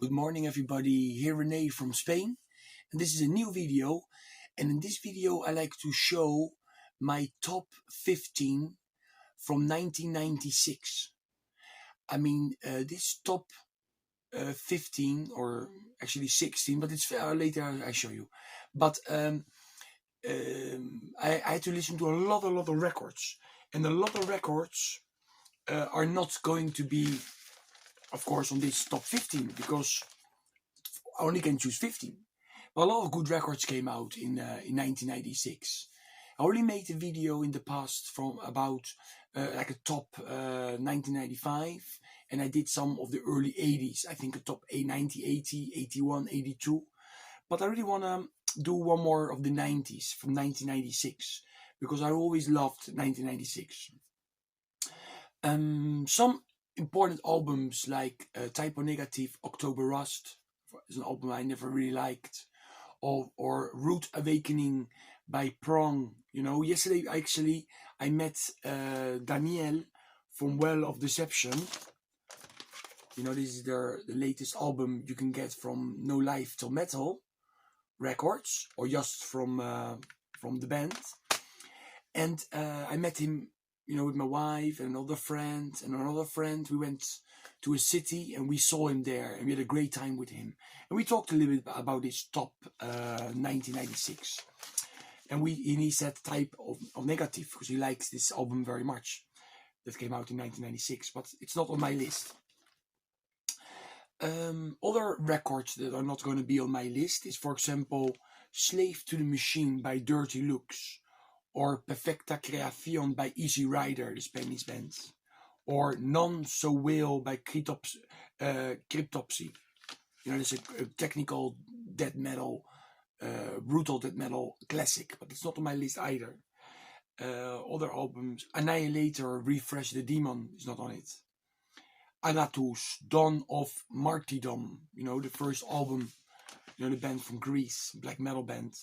Good morning everybody, here Renee from Spain, and this is a new video, and in this video I like to show my top 15 from 1996. I mean this top 15 or actually 16, but it's later I show you. But I had to listen to a lot of records, and a lot of records are not going to be, of course, on this top 15 because I only can choose 15. But a lot of good records came out in 1996. I already made a video in the past from about like a top 1995, and I did some of the early 80s. I think a top 90, 80, 81, 82. But I really want to do one more of the 90s from 1996 because I always loved 1996. Some important albums like Typo Negative, October Rust is an album I never really liked, or Rude Awakening by Prong. You know, yesterday actually I met Daniel from Well of Deception. You know, this is the latest album you can get from No Life Till Metal Records, or just from the band. And I met him, you know, with my wife and another friend. We went to a city and we saw him there, and we had a great time with him. And we talked a little bit about his top 1996. And he said Type of Negative because he likes this album very much. That came out in 1996, but it's not on my list. Other records that are not going to be on my list is, for example, Slave to the Machine by Dirty Looks, or Perfecta Creación by Easy Rider, the Spanish band, or None So Will by Cryptopsy. You know, it's a technical death metal, brutal death metal classic, but it's not on my list either. Other albums, Annihilator, Refresh the Demon is not on it. Anatus, Dawn of Martyrdom, you know, the first album, you know, the band from Greece, black metal band.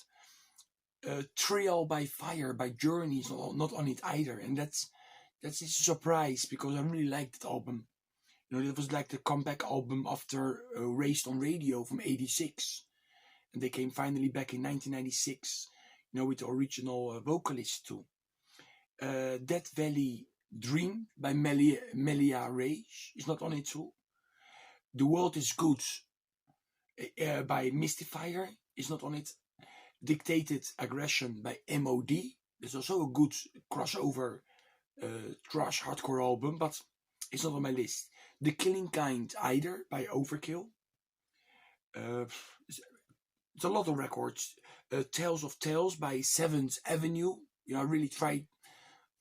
Trial by Fire by Journey is not on it either, and that's a surprise because I really liked that album. You know, it was like the comeback album after Raised on Radio from '86, and they came finally back in 1996. You know, with the original vocalist too. Death Valley Dream by Melia Rage is not on it too. The World Is Good by Mystifier is not on it. Dictated Aggression by MOD. There's also a good crossover thrash hardcore album, but it's not on my list. The Killing Kind either by Overkill. It's a lot of records. Tales of Tales by Seventh Avenue. You know, I really tried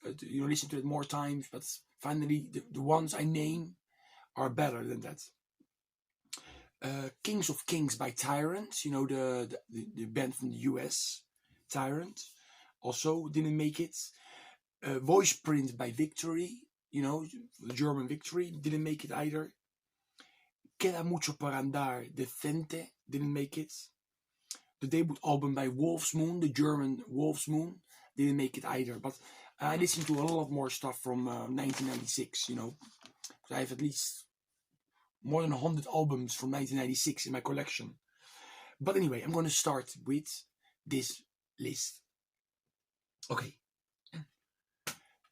to listen to it more times, but finally the ones I name are better than that. Kings of Kings by Tyrant, you know, the band from the US, Tyrant, also didn't make it. Voice Print by Victory, you know, the German Victory, didn't make it either. Queda Mucho por Andar, de Fente, didn't make it. The debut album by Wolf's Moon, the German Wolf's Moon, didn't make it either. But I listened to a lot more stuff from 1996, you know. I have at least more than 100 albums from 1996 in my collection. But anyway, I'm going to start with this list. Okay.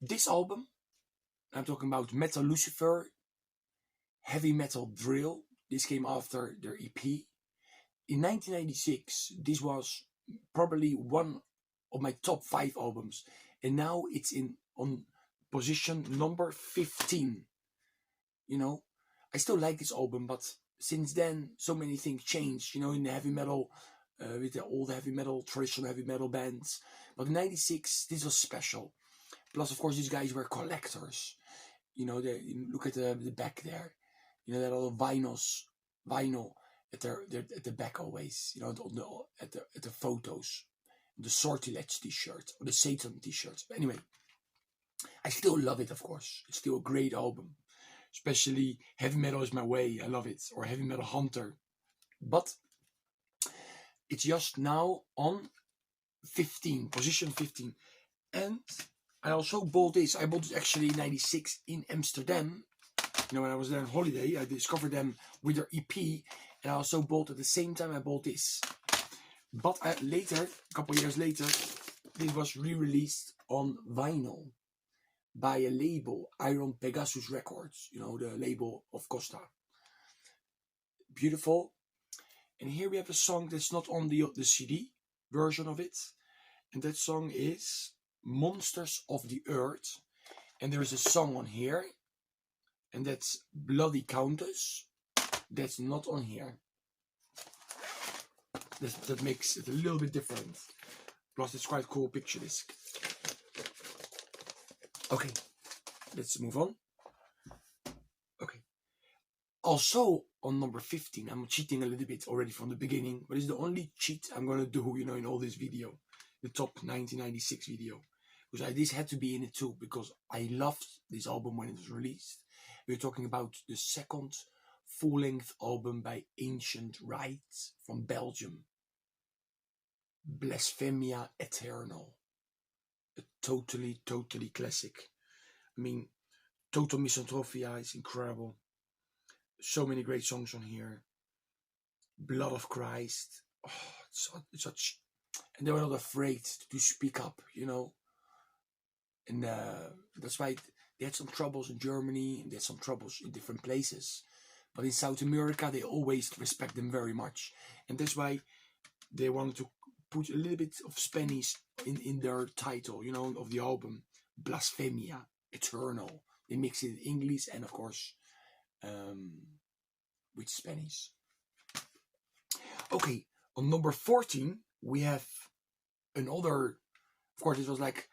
This album, I'm talking about Metal Lucifer, Heavy Metal Drill. This came after their EP. In 1996, this was probably one of my top 5 albums. And now it's on position number 15. You know, I still like this album, but since then, so many things changed, you know, in the heavy metal, with the old heavy metal, traditional heavy metal bands. But in 96, this was special. Plus, of course, these guys were collectors. You know, look at the back there. You know, that little vinyl at the back always. You know, at the photos, the Sortilege T-shirt or the Satan T-shirt. But anyway, I still love it. Of course, it's still a great album. Especially Heavy Metal Is My Way, I love it, or Heavy Metal Hunter. But it's just now on 15, position 15. And I also bought this. I bought it actually in 96 in Amsterdam. You know, when I was there on holiday, I discovered them with their EP, And I also bought at the same time I bought this. But later, a couple of years later, this was re-released on vinyl by a label, Iron Pegasus Records, you know, the label of Costa. Beautiful. And here we have a song that's not on the CD version of it. And that song is Monsters of the Earth. And there is a song on here. And that's Bloody Countess. That's not on here. That makes it a little bit different. Plus it's quite a cool picture disc. Okay, let's move on. Okay. Also on number 15, I'm cheating a little bit already from the beginning, but it's the only cheat I'm gonna do, you know, in all this video. The top 1996 video. Because this had to be in it too, because I loved this album when it was released. We're talking about the second full-length album by Ancient Rites from Belgium. Blasphemia Eternal. A totally classic. I mean, Total Misanthropia is incredible. So many great songs on here. Blood of Christ. Oh, it's such... And they were not afraid to speak up, you know. And that's why they had some troubles in Germany, and they had some troubles in different places. But in South America, they always respect them very much. And that's why they wanted to put a little bit of Spanish in their title, you know, of the album. Blasphemia Eternal. They mix it in English and, of course, with Spanish. Okay, on number 14, we have another... Of course, it was like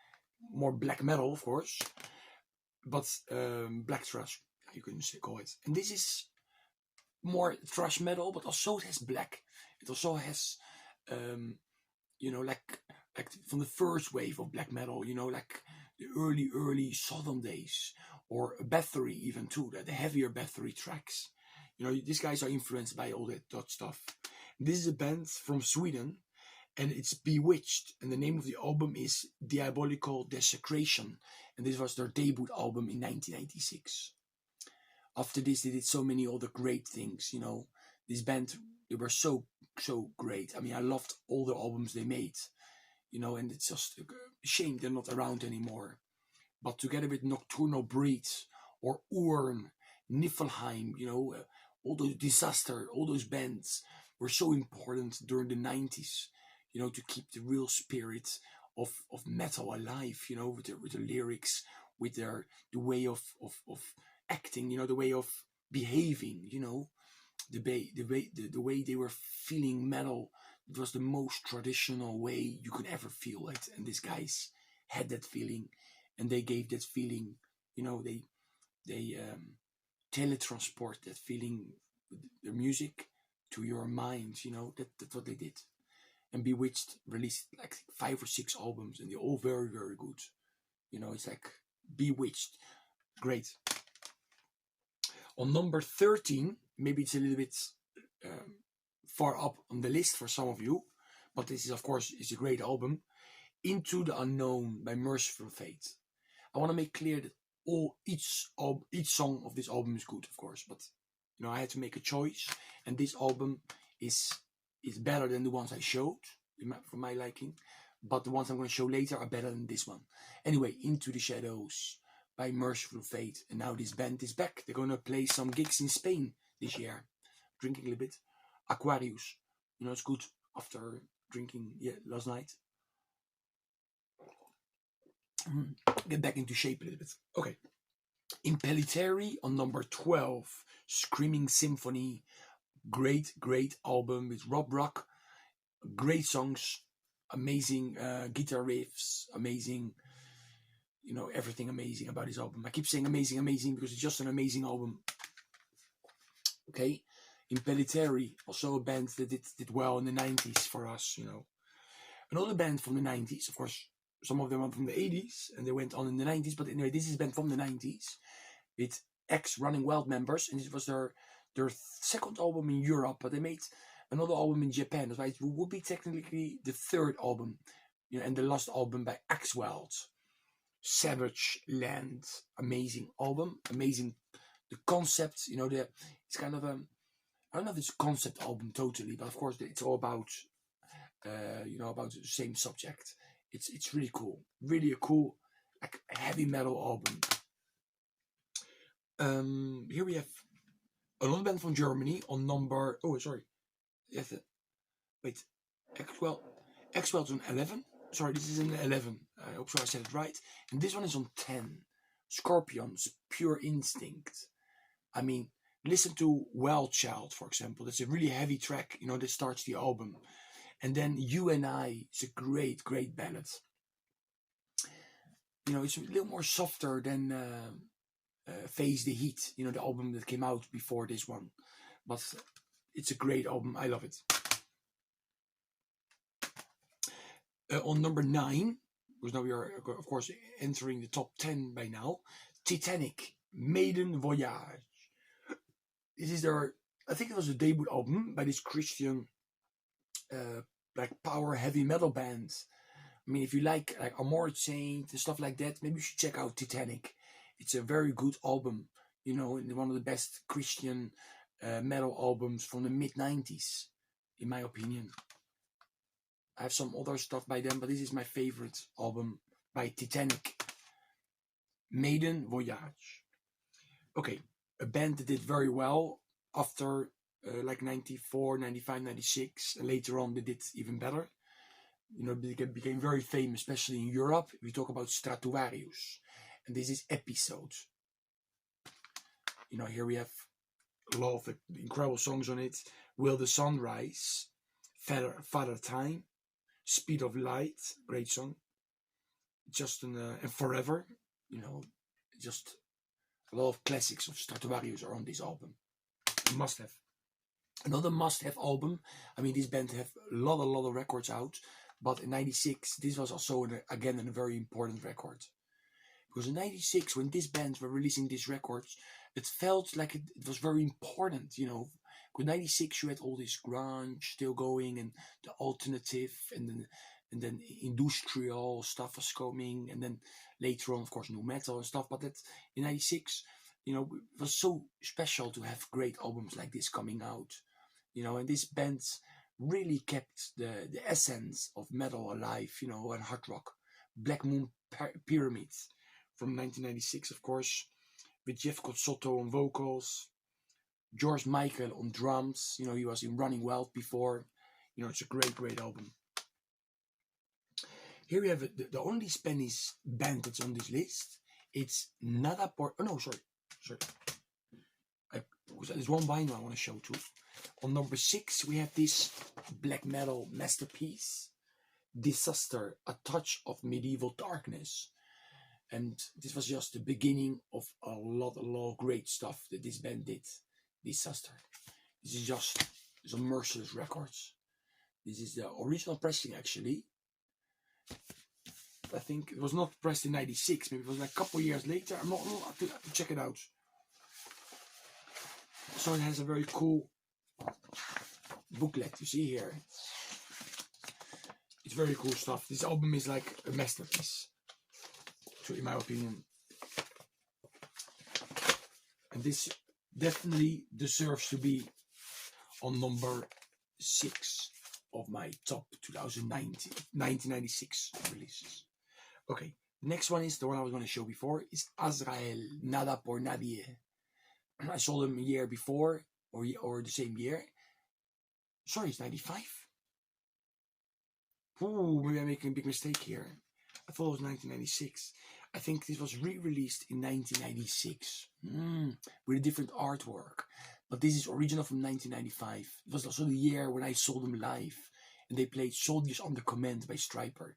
more black metal, of course. But black thrash, you can call it. And this is more thrash metal, but also it has black. It also has, you know, like from the first wave of black metal, you know, like the early Southern days, or Bathory even too, the heavier Bathory tracks. You know, these guys are influenced by all that stuff. This is a band from Sweden, and it's Bewitched, and the name of the album is Diabolical Desecration, and this was their debut album in 1996. After this, they did so many other great things, you know. This band, they were so great. I mean, I loved all the albums they made, you know, and it's just a shame they're not around anymore. But together with Nocturnal Breeds, or Urn, Niflheim, you know, all those Disaster, all those bands were so important during the 90s, you know, to keep the real spirit of metal alive, you know, with the lyrics, with the way of acting, you know, the way of behaving, you know, the way they were feeling metal. It was the most traditional way you could ever feel it, and these guys had that feeling, and they gave that feeling, you know, they teletransport that feeling, their music, to your mind, you know. That's what they did. And Bewitched released like 5 or 6 albums, and they're all very good, you know. It's like Bewitched, great. On number 13, maybe it's a little bit far up on the list for some of you, but this is, of course, is a great album. Into the Unknown by Merciful Fate. I want to make clear that each song of this album is good, of course, but you know, I had to make a choice, and this album is better than the ones I showed, for my liking, but the ones I'm going to show later are better than this one. Anyway, Into the Shadows by Merciful Fate, and now this band is back. They're going to play some gigs in Spain this year. Drinking a little bit. Aquarius, you know, it's good after drinking last night. Get back into shape a little bit. Okay. Impellitteri on number 12, Screaming Symphony. Great album with Rob Rock. Great songs, amazing guitar riffs, amazing, you know, everything amazing about this album. I keep saying amazing because it's just an amazing album. Okay. Impellitteri, also a band that did well in the 90s for us, you know. Another band from the 90s, of course, some of them are from the 80s, and they went on in the 90s, but anyway, this is a band from the 90s, with ex-Running Wild members, and it was their second album in Europe, but they made another album in Japan. That's why it would be technically the third album, you know, and the last album by Axwell. Savage Land, amazing album, amazing. The concept, you know, it's kind of I don't know if it's a concept album totally, but of course it's all about about the same subject. It's really cool, really a cool like heavy metal album. Here we have another band from Germany on number. Oh, sorry. Yes, wait. X12 is on 11. Sorry, this is an 11. I hope so I said it right. And this one is on 10. Scorpions, Pure Instinct. I mean, listen to Well Child, for example. That's a really heavy track, that starts the album. And then You and I is a great, great ballad. It's a little more softer than Face the Heat, the album that came out before this one. But it's a great album. I love it. On number 9, because now we are, of course, entering the top 10 by now, Titanic, Maiden Voyage. This is I think it was a debut album by this Christian like power heavy metal band. I mean, if you like Armored Saint and stuff like that, maybe you should check out Titanic. It's a very good album, one of the best Christian metal albums from the mid-90s, in my opinion. I have some other stuff by them, but this is my favorite album by Titanic. Maiden Voyage. Okay, a band that did very well after like 94, 95, 96. And later on they did even better. They became very famous, especially in Europe. We talk about Stratovarius. And this is Episode. Here we have a lot of incredible songs on it. Will the Sun Rise? Father Time. Speed of Light, great song. And Forever, just a lot of classics of Stratovarius are on this album. Must have. Another must-have album. I mean, this band have a lot of records out, but in '96, this was also again a very important record. Because in '96, when this band were releasing these records, it felt like it was very important, With '96, you had all this grunge still going, and the alternative, and then industrial stuff was coming, and then later on, of course, new metal and stuff. But that in '96, it was so special to have great albums like this coming out, and this band really kept the essence of metal alive, and hard rock. Black Moon Pyramid from 1996, of course, with Jeff Cozzotto on vocals. George Michael on drums. He was in Running Wild before. It's a great, great album. Here we have the only Spanish band that's on this list. It's Nada por... Oh, no, sorry. There's one vinyl I want to show too. On number 6, we have this black metal masterpiece. Disaster, A Touch of Medieval Darkness. And this was just the beginning of a lot of great stuff that this band did. Disaster. This is just some Merciless Records. This is the original pressing, actually. I think it was not pressed in '96. Maybe it was like a couple years later. I have to check it out. So it has a very cool booklet. You see here. It's very cool stuff. This album is like a masterpiece, so in my opinion. And this definitely deserves to be on number 6 of my top 1996 releases. Okay, next one is the one I was going to show before. Is Azrael, Nada por Nadie. I saw them a year before, or the same year. Sorry, it's 95. Ooh, maybe I'm making a big mistake here. I thought it was 1996. I think this was re-released in 1996 with a different artwork. But this is original from 1995. It was also the year when I saw them live. And they played Soldiers Under Command by Stryper.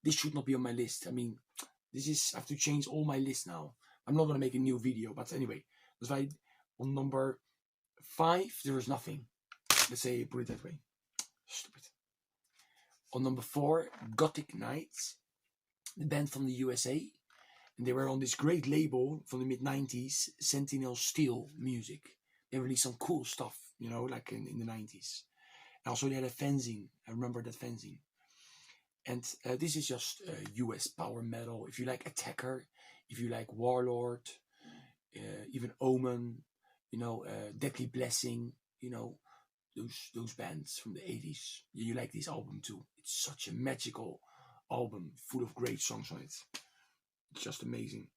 This should not be on my list. I mean, I have to change all my list now. I'm not going to make a new video. But anyway, that's why on number 5, there is nothing. Let's say, put it that way. Stupid. On number 4, Gothic Knights. The band from the USA. And they were on this great label from the mid-90s, Sentinel Steel Music. They released some cool stuff, like in the 90s. And also they had a fanzine. I remember that fanzine. And this is just US power metal. If you like Attacker, if you like Warlord, even Omen, Deadly Blessing, you know, those bands from the 80s. You like this album too. It's such a magical album full of great songs on it. It's just amazing.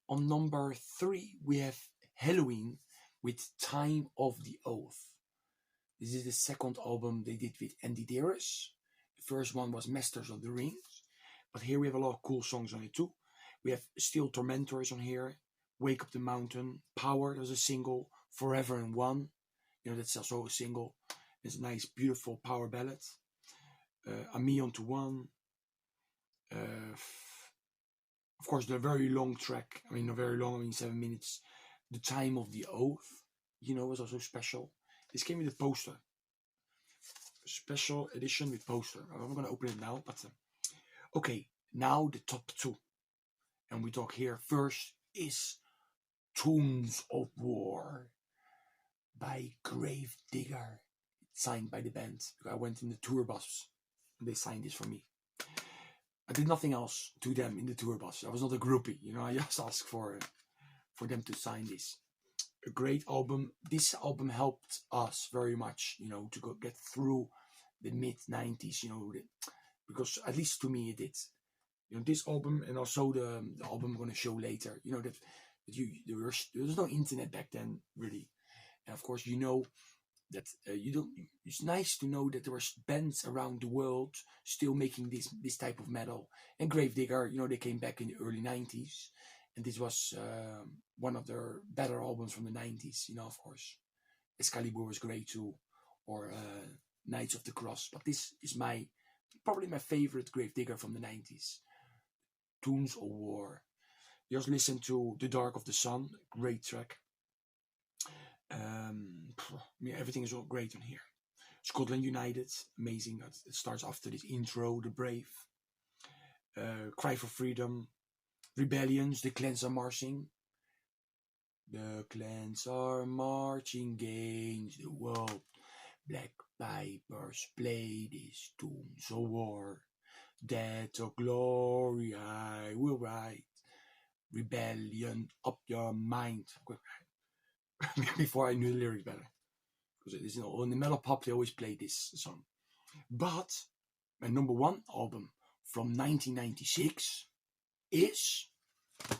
On number 3 we have Halloween with Time of the Oath. This is the second album they did with Andy Darius. The first one was Masters of the Rings, but here we have a lot of cool songs on it too. We have Steel Tormentors on here, Wake Up the Mountain, Power, there's a single, Forever and One, that's also a single. It's a nice, beautiful power ballad. A Me Unto One. Of course, the very long track, not very long, 7 minutes. The Time of the Oath, was also special. This came with a poster. A special edition with poster. I'm going to open it now, but okay, now the top 2. And we talk here first is Tunes of War by Gravedigger. Signed by the band. I went in the tour bus and they signed this for me. I did nothing else to them in the tour bus. I was not a groupie, I just asked for them to sign this. A great album. This album helped us very much, to get through the mid-90s, because at least to me it did. This album and also the album I'm going to show later, that there's no internet back then, really. And of course, that it's nice to know that there were bands around the world still making this type of metal. And Gravedigger, they came back in the early 90s, and this was one of their better albums from the 90s, of course. Excalibur was great too, or Knights of the Cross, but this is probably my favorite Gravedigger from the 90s. Tunes of War. Just listen to The Dark of the Sun, great track. Everything is all great on here. Scotland United, amazing. It starts after this intro, The Brave. Cry for Freedom. Rebellions, The Clans Are Marching. The clans are marching against the world. Black pipers play this tunes of war. Death or glory I will write. Rebellion up your mind. Before I knew the lyrics better, because it is in the metal pop they always play this song. But my number 1 album from 1996 is a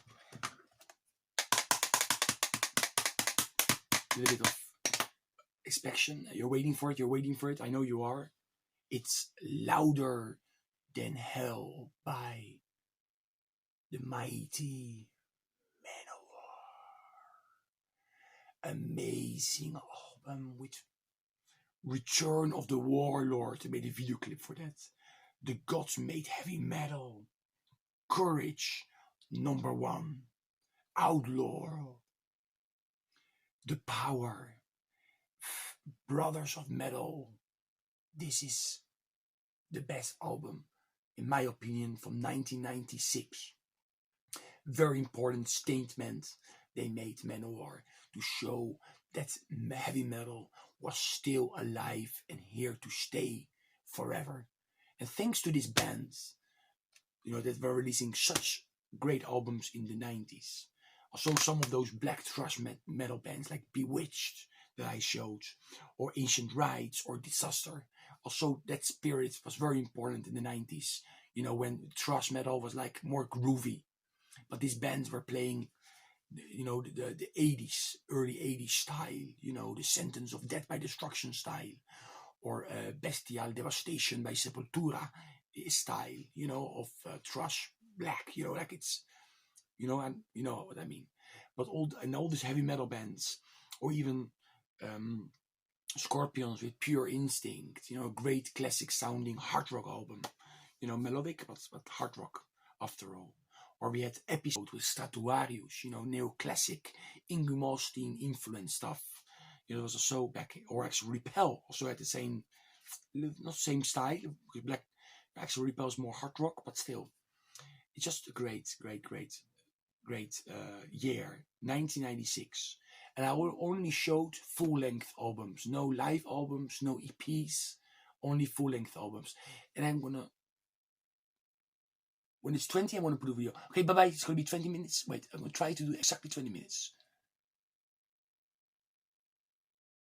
little bit of inspection. You're waiting for it. I know you are. It's Louder Than Hell by the mighty amazing album with Return of the Warlord. They made a video clip for that. The Gods Made Heavy Metal. Courage, number 1. Outlaw. The Power. Brothers of Metal. This is the best album, in my opinion, from 1996. Very important statement they made, Manowar, to show that heavy metal was still alive and here to stay forever. And thanks to these bands, that were releasing such great albums in the 90s. Also some of those black thrash metal bands like Bewitched that I showed, or Ancient Rites, or Disaster. Also that spirit was very important in the 90s, when thrash metal was like more groovy. But these bands were playing the 80s, early 80s style, the Sentence of Death by Destruction style, or Bestial Devastation by Sepultura style, of thrash black, like it's, and you know what I mean. But all these heavy metal bands, or even Scorpions with Pure Instinct, great classic sounding hard rock album, melodic, but hard rock after all. Or we had Episode with Statuarius, neoclassic, Yngwie Malmsteen influence stuff. It was also back, or actually Repel also had the same, not same style. Black, actually Repel is more hard rock, but still, it's just a great year, 1996. And I only showed full-length albums, no live albums, no EPs, only full-length albums. And I'm gonna. When it's 20, I want to put a video. Okay, bye-bye. It's going to be 20 minutes. Wait, I'm going to try to do exactly 20 minutes.